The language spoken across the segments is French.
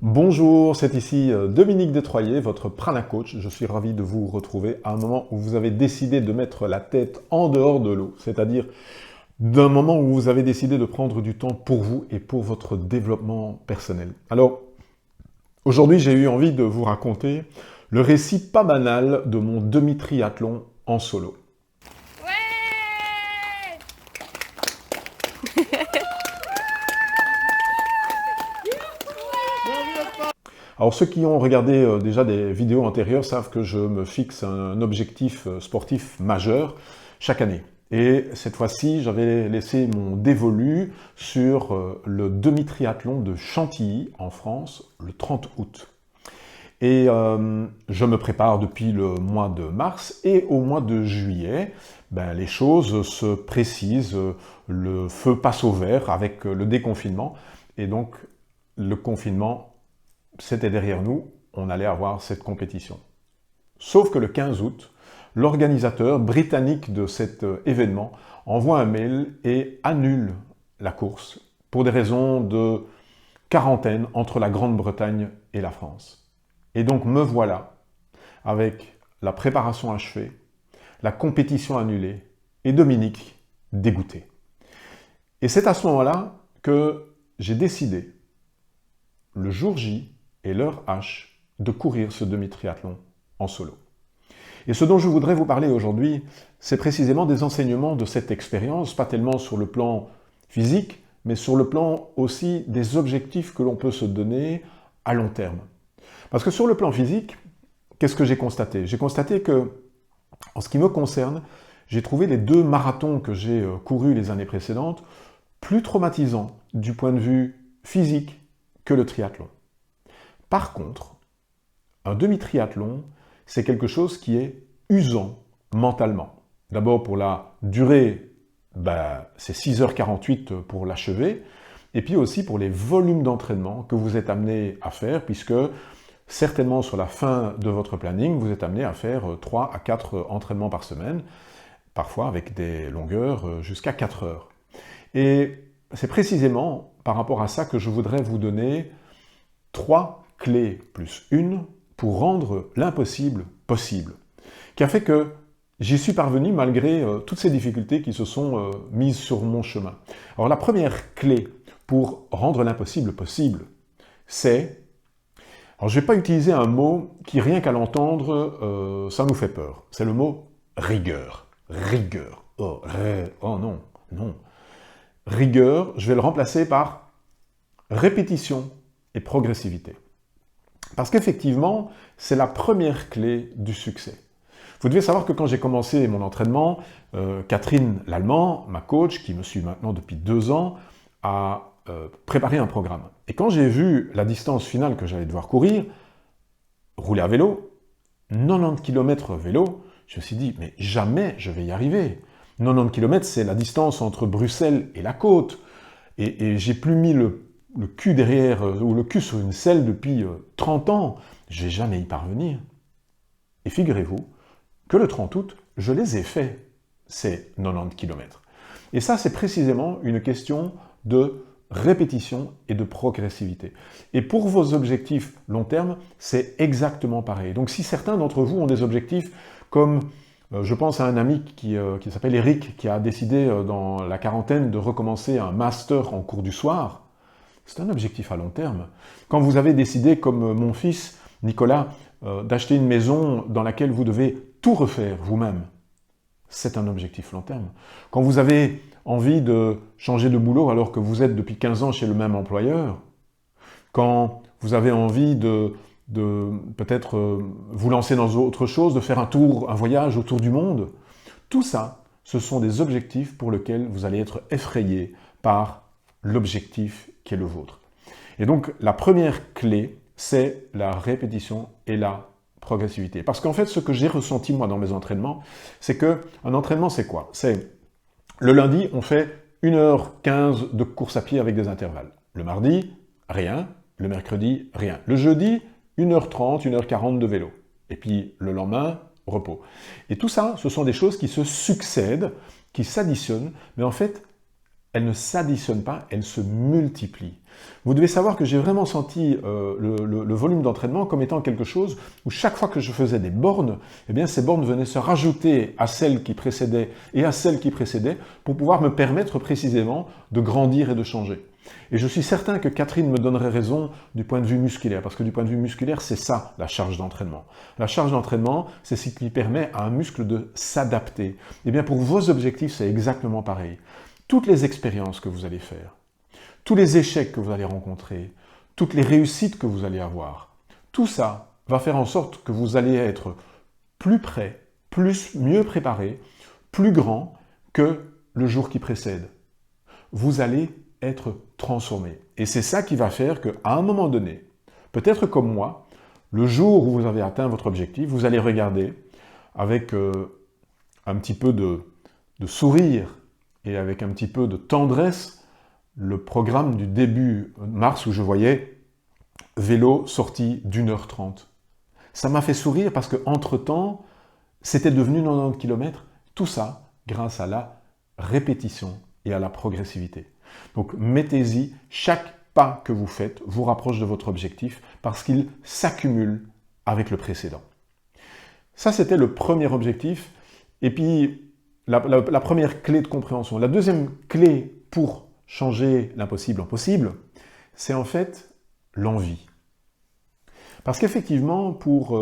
Bonjour, c'est ici Dominique Detroyer, votre Prana Coach. Je suis ravi de vous retrouver à un moment où vous avez décidé de mettre la tête en dehors de l'eau, c'est-à-dire d'un moment où vous avez décidé de prendre du temps pour vous et pour votre développement personnel. Alors, aujourd'hui, j'ai eu envie de vous raconter le récit pas banal de mon demi-triathlon en solo. Ouais. Alors ceux qui ont regardé déjà des vidéos antérieures savent que je me fixe un objectif sportif majeur chaque année. Et cette fois-ci, j'avais laissé mon dévolu sur le demi-triathlon de Chantilly en France le 30 août. Et je me prépare depuis le mois de mars et au mois de juillet, les choses se précisent, le feu passe au vert avec le déconfinement. Et donc le confinement, c'était derrière nous, on allait avoir cette compétition. Sauf que le 15 août, l'organisateur britannique de cet événement envoie un mail et annule la course pour des raisons de quarantaine entre la Grande-Bretagne et la France. Et donc me voilà avec la préparation achevée, la compétition annulée et Dominique dégoûté. Et c'est à ce moment-là que j'ai décidé, le jour J et l'heure H, de courir ce demi-triathlon en solo. Et ce dont je voudrais vous parler aujourd'hui, c'est précisément des enseignements de cette expérience, pas tellement sur le plan physique, mais sur le plan aussi des objectifs que l'on peut se donner à long terme. Parce que sur le plan physique, qu'est-ce que j'ai constaté? J'ai constaté que, en ce qui me concerne, j'ai trouvé les 2 marathons que j'ai courus les années précédentes plus traumatisants du point de vue physique que le triathlon. Par contre, un demi-triathlon, c'est quelque chose qui est usant mentalement. D'abord pour la durée, c'est 6h48 pour l'achever, et puis aussi pour les volumes d'entraînement que vous êtes amené à faire, puisque certainement sur la fin de votre planning, vous êtes amené à faire 3 à 4 entraînements par semaine, parfois avec des longueurs jusqu'à 4 heures. Et c'est précisément par rapport à ça que je voudrais vous donner 3 clés plus une pour rendre l'impossible possible, qui a fait que j'y suis parvenu malgré toutes ces difficultés qui se sont mises sur mon chemin. Alors la première clé pour rendre l'impossible possible, c'est... Alors je ne vais pas utiliser un mot qui, rien qu'à l'entendre, ça nous fait peur. C'est le mot rigueur. Rigueur. Oh non, non. Rigueur, je vais le remplacer par répétition et progressivité. Parce qu'effectivement, c'est la première clé du succès. Vous devez savoir que quand j'ai commencé mon entraînement, Catherine Lallemand, ma coach, qui me suit maintenant depuis 2 ans, a préparé un programme. Et quand j'ai vu la distance finale que j'allais devoir courir, rouler à vélo, 90 km vélo, je me suis dit, mais jamais je vais y arriver. 90 km, c'est la distance entre Bruxelles et la côte. Et j'ai plus mis le cul derrière, ou le cul sur une selle depuis 30 ans. Je vais jamais y parvenir. Et figurez-vous que le 30 août, je les ai faits, ces 90 km. Et ça, c'est précisément une question de répétition et de progressivité. Et pour vos objectifs long terme, c'est exactement pareil. Donc si certains d'entre vous ont des objectifs comme... je pense à un ami qui s'appelle Eric, qui a décidé dans la quarantaine de recommencer un master en cours du soir. C'est un objectif à long terme. Quand vous avez décidé, comme mon fils Nicolas, d'acheter une maison dans laquelle vous devez tout refaire vous-même, c'est un objectif long terme. Quand vous avez envie de changer de boulot alors que vous êtes depuis 15 ans chez le même employeur, quand vous avez envie de peut-être vous lancer dans autre chose, de faire un voyage autour du monde. Tout ça, ce sont des objectifs pour lesquels vous allez être effrayé par l'objectif qui est le vôtre. Et donc, la première clé, c'est la répétition et la progressivité. Parce qu'en fait, ce que j'ai ressenti, moi, dans mes entraînements, c'est qu'un entraînement, c'est quoi? C'est le lundi, on fait 1h15 de course à pied avec des intervalles. Le mardi, rien. Le mercredi, rien. Le jeudi, 1h30, 1h40 de vélo. Et puis le lendemain, repos. Et tout ça, ce sont des choses qui se succèdent, qui s'additionnent, mais en fait, elles ne s'additionnent pas, elles se multiplient. Vous devez savoir que j'ai vraiment senti le volume d'entraînement comme étant quelque chose où chaque fois que je faisais des bornes, eh bien ces bornes venaient se rajouter à celles qui précédaient et à celles qui précédaient pour pouvoir me permettre précisément de grandir et de changer. Et je suis certain que Catherine me donnerait raison du point de vue musculaire, parce que du point de vue musculaire, c'est ça la charge d'entraînement. La charge d'entraînement, c'est ce qui permet à un muscle de s'adapter. Eh bien pour vos objectifs, c'est exactement pareil. Toutes les expériences que vous allez faire, tous les échecs que vous allez rencontrer, toutes les réussites que vous allez avoir, tout ça va faire en sorte que vous allez être plus prêt, mieux préparé, plus grand que le jour qui précède. Vous allez être transformé. Et c'est ça qui va faire qu'à un moment donné, peut-être comme moi, le jour où vous avez atteint votre objectif, vous allez regarder avec un petit peu de sourire et avec un petit peu de tendresse le programme du début mars où je voyais vélo sorti d'1h30. Ça m'a fait sourire parce qu'entre-temps, c'était devenu 90 km. Tout ça grâce à la répétition et à la progressivité. Donc mettez-y, chaque pas que vous faites vous rapproche de votre objectif parce qu'il s'accumule avec le précédent. Ça, c'était le premier objectif. Et puis, la première clé de compréhension. La deuxième clé pour changer l'impossible en possible, c'est en fait l'envie. Parce qu'effectivement, pour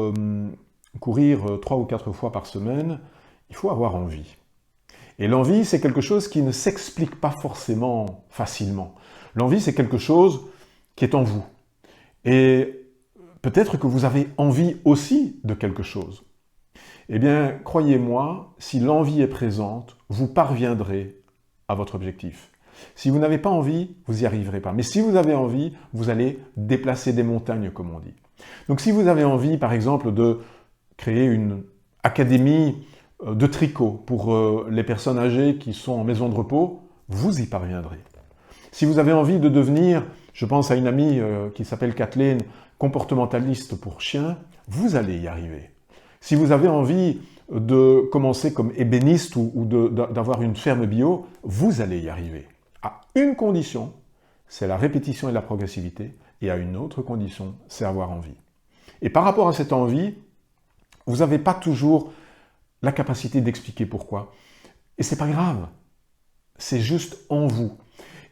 courir 3 ou 4 fois par semaine, il faut avoir envie. Et l'envie, c'est quelque chose qui ne s'explique pas forcément facilement. L'envie, c'est quelque chose qui est en vous. Et peut-être que vous avez envie aussi de quelque chose. Eh bien, croyez-moi, si l'envie est présente, vous parviendrez à votre objectif. Si vous n'avez pas envie, vous n'y arriverez pas. Mais si vous avez envie, vous allez déplacer des montagnes, comme on dit. Donc si vous avez envie, par exemple, de créer une académie de tricot pour les personnes âgées qui sont en maison de repos, vous y parviendrez. Si vous avez envie de devenir, je pense à une amie qui s'appelle Kathleen, comportementaliste pour chiens, vous allez y arriver. Si vous avez envie de commencer comme ébéniste ou d'avoir une ferme bio, vous allez y arriver. À une condition, c'est la répétition et la progressivité, et à une autre condition, c'est avoir envie. Et par rapport à cette envie, vous n'avez pas toujours la capacité d'expliquer pourquoi. Et c'est pas grave, c'est juste en vous.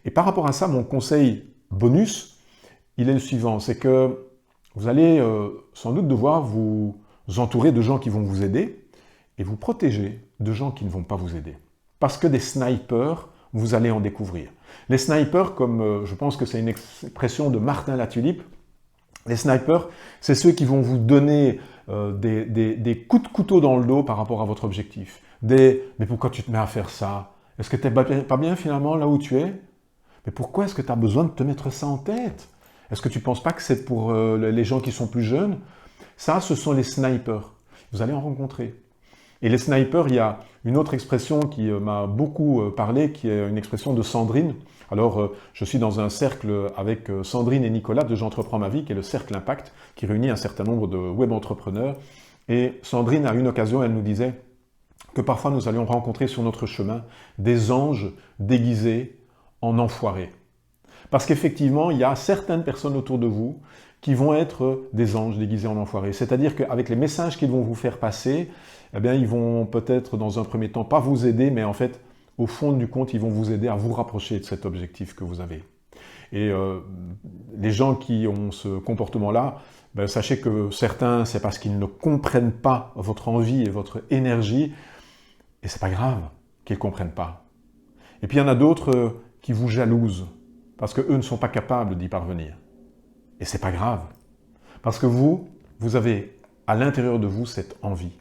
Et par rapport à ça, mon conseil bonus, il est le suivant, c'est que vous allez sans doute devoir vous entourer de gens qui vont vous aider et vous protéger de gens qui ne vont pas vous aider. Parce que des snipers, vous allez en découvrir. Les snipers, comme je pense que c'est une expression de Martin Latulippe, les snipers, c'est ceux qui vont vous donner des coups de couteau dans le dos par rapport à votre objectif. Mais pourquoi tu te mets à faire ça? Est-ce que tu n'es pas bien finalement là où tu es? Mais pourquoi est-ce que tu as besoin de te mettre ça en tête? Est-ce que tu ne penses pas que c'est pour les gens qui sont plus jeunes? Ça, ce sont les snipers. Vous allez en rencontrer. Et les snipers, il y a une autre expression qui m'a beaucoup parlé, qui est une expression de Sandrine. Alors, je suis dans un cercle avec Sandrine et Nicolas de J'entreprends ma vie, qui est le cercle Impact, qui réunit un certain nombre de web entrepreneurs. Et Sandrine, à une occasion, elle nous disait que parfois nous allions rencontrer sur notre chemin des anges déguisés en enfoirés. Parce qu'effectivement, il y a certaines personnes autour de vous qui vont être des anges déguisés en enfoirés. C'est-à-dire qu'avec les messages qu'ils vont vous faire passer, eh bien, ils vont peut-être dans un premier temps pas vous aider, mais en fait, au fond du compte, ils vont vous aider à vous rapprocher de cet objectif que vous avez. Et les gens qui ont ce comportement-là, ben, sachez que certains, c'est parce qu'ils ne comprennent pas votre envie et votre énergie, et c'est pas grave qu'ils ne comprennent pas. Et puis il y en a d'autres qui vous jalousent, parce qu'eux ne sont pas capables d'y parvenir. Et c'est pas grave, parce que vous avez à l'intérieur de vous cette envie.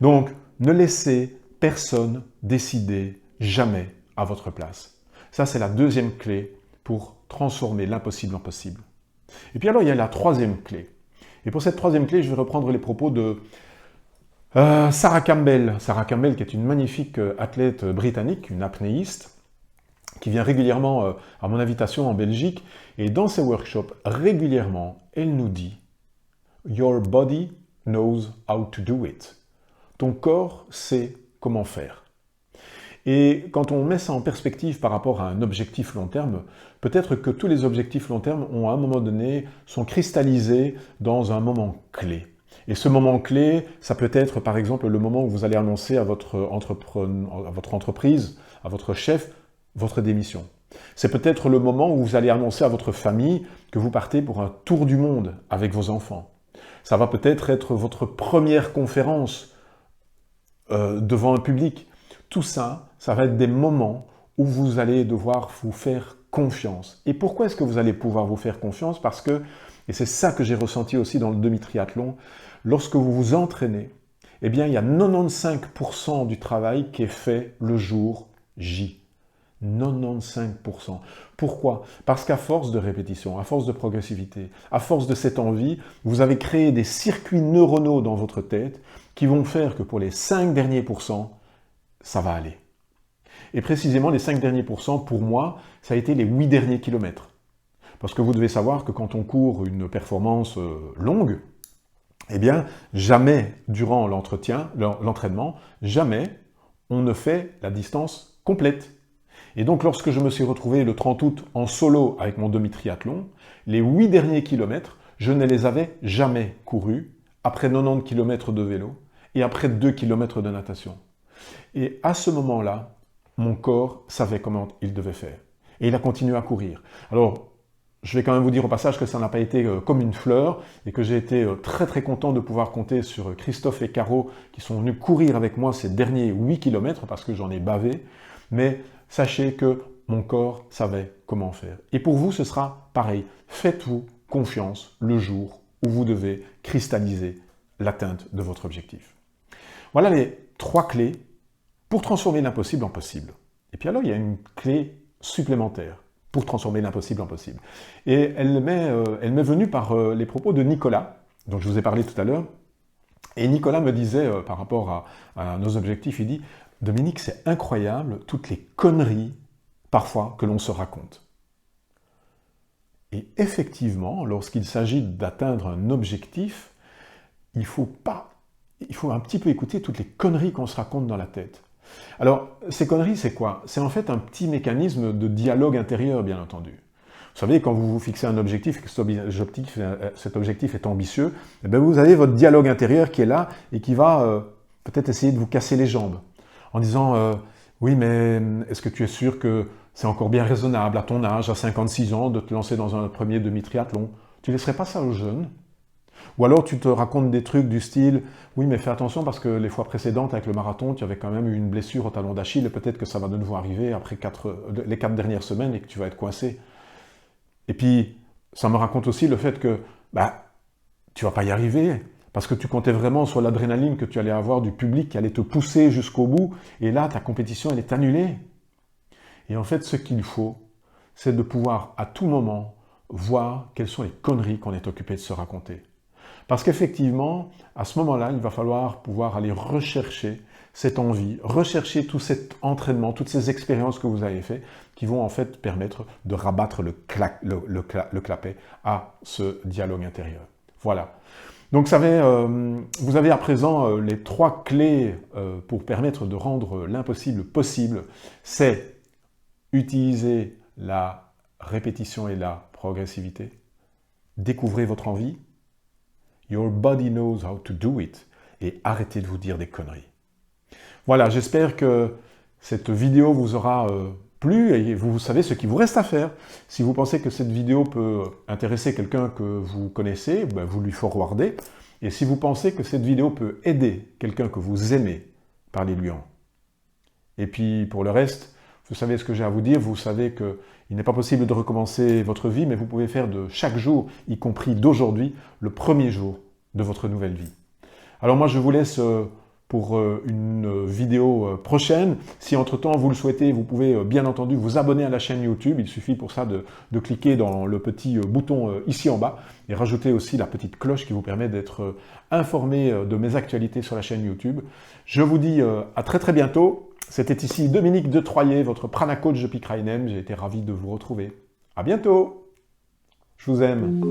Donc, ne laissez personne décider jamais à votre place. Ça, c'est la deuxième clé pour transformer l'impossible en possible. Et puis alors, il y a la troisième clé. Et pour cette troisième clé, je vais reprendre les propos de Sarah Campbell. Sarah Campbell, qui est une magnifique athlète britannique, une apnéiste, qui vient régulièrement à mon invitation en Belgique. Et dans ses workshops, régulièrement, elle nous dit « Your body knows how to do it ». Ton corps sait comment faire. Et quand on met ça en perspective par rapport à un objectif long terme, peut-être que tous les objectifs long terme ont à un moment donné, sont cristallisés dans un moment clé. Et ce moment clé, ça peut être par exemple le moment où vous allez annoncer à votre entreprise, à votre chef, votre démission. C'est peut-être le moment où vous allez annoncer à votre famille que vous partez pour un tour du monde avec vos enfants. Ça va peut-être être votre première conférence devant un public. Tout ça, ça va être des moments où vous allez devoir vous faire confiance. Et pourquoi est-ce que vous allez pouvoir vous faire confiance? Parce que, et c'est ça que j'ai ressenti aussi dans le demi-triathlon, lorsque vous vous entraînez, eh bien, il y a 95% du travail qui est fait le jour J. 95%. Pourquoi? Parce qu'à force de répétition, à force de progressivité, à force de cette envie, vous avez créé des circuits neuronaux dans votre tête qui vont faire que pour les 5 derniers pourcents, ça va aller. Et précisément, les 5 derniers pourcents, pour moi, ça a été les 8 derniers kilomètres. Parce que vous devez savoir que quand on court une performance longue, eh bien, jamais durant l'entraînement, jamais on ne fait la distance complète. Et donc, lorsque je me suis retrouvé le 30 août en solo avec mon demi-triathlon, les 8 derniers kilomètres, je ne les avais jamais courus après 90 km de vélo et après 2 km de natation. Et à ce moment-là, mon corps savait comment il devait faire. Et il a continué à courir. Alors, je vais quand même vous dire au passage que ça n'a pas été comme une fleur et que j'ai été très très content de pouvoir compter sur Christophe et Caro qui sont venus courir avec moi ces derniers 8 km parce que j'en ai bavé. Mais sachez que mon corps savait comment faire. Et pour vous, ce sera pareil. Faites-vous confiance le jour où vous devez cristalliser l'atteinte de votre objectif. Voilà les 3 clés pour transformer l'impossible en possible. Et puis alors, il y a une clé supplémentaire pour transformer l'impossible en possible. Et elle m'est venue par les propos de Nicolas, dont je vous ai parlé tout à l'heure. Et Nicolas me disait, par rapport à nos objectifs, il dit « Dominique, c'est incroyable toutes les conneries, parfois, que l'on se raconte. » Et effectivement, lorsqu'il s'agit d'atteindre un objectif, il faut un petit peu écouter toutes les conneries qu'on se raconte dans la tête. Alors, ces conneries, c'est quoi? C'est en fait un petit mécanisme de dialogue intérieur, bien entendu. Vous savez, quand vous vous fixez un objectif et que cet objectif est ambitieux, eh bien vous avez votre dialogue intérieur qui est là et qui va peut-être essayer de vous casser les jambes. En disant oui, mais est-ce que tu es sûr que c'est encore bien raisonnable à ton âge, à 56 ans, de te lancer dans un premier demi-triathlon? Tu ne laisserais pas ça aux jeunes? Ou alors tu te racontes des trucs du style « Oui, mais fais attention parce que les fois précédentes avec le marathon, tu avais quand même eu une blessure au talon d'Achille et peut-être que ça va de nouveau arriver après les 4 dernières semaines et que tu vas être coincé. » Et puis, ça me raconte aussi le fait que tu vas pas y arriver parce que tu comptais vraiment sur l'adrénaline que tu allais avoir du public qui allait te pousser jusqu'au bout et là, ta compétition, elle est annulée. Et en fait, ce qu'il faut, c'est de pouvoir à tout moment voir quelles sont les conneries qu'on est occupé de se raconter. Parce qu'effectivement, à ce moment-là, il va falloir pouvoir aller rechercher cette envie, rechercher tout cet entraînement, toutes ces expériences que vous avez faites, qui vont en fait permettre de rabattre le clapet à ce dialogue intérieur. Voilà. Donc vous avez à présent les 3 clés pour permettre de rendre l'impossible possible. C'est utiliser la répétition et la progressivité. Découvrez votre envie. Your body knows how to do it. Et arrêtez de vous dire des conneries. Voilà, j'espère que cette vidéo vous aura plu et vous savez ce qu'il vous reste à faire. Si vous pensez que cette vidéo peut intéresser quelqu'un que vous connaissez, vous lui forwardez. Et si vous pensez que cette vidéo peut aider quelqu'un que vous aimez, parlez-lui en. Et puis pour le reste, vous savez ce que j'ai à vous dire, vous savez qu'il n'est pas possible de recommencer votre vie, mais vous pouvez faire de chaque jour, y compris d'aujourd'hui, le premier jour de votre nouvelle vie. Alors moi, je vous laisse pour une vidéo prochaine. Si entre-temps, vous le souhaitez, vous pouvez bien entendu vous abonner à la chaîne YouTube. Il suffit pour ça de cliquer dans le petit bouton ici en bas et rajouter aussi la petite cloche qui vous permet d'être informé de mes actualités sur la chaîne YouTube. Je vous dis à très très bientôt. C'était ici Dominique de Troyer, votre Prana Coach de Peak Rainem. J'ai été ravi de vous retrouver. À bientôt. Je vous aime.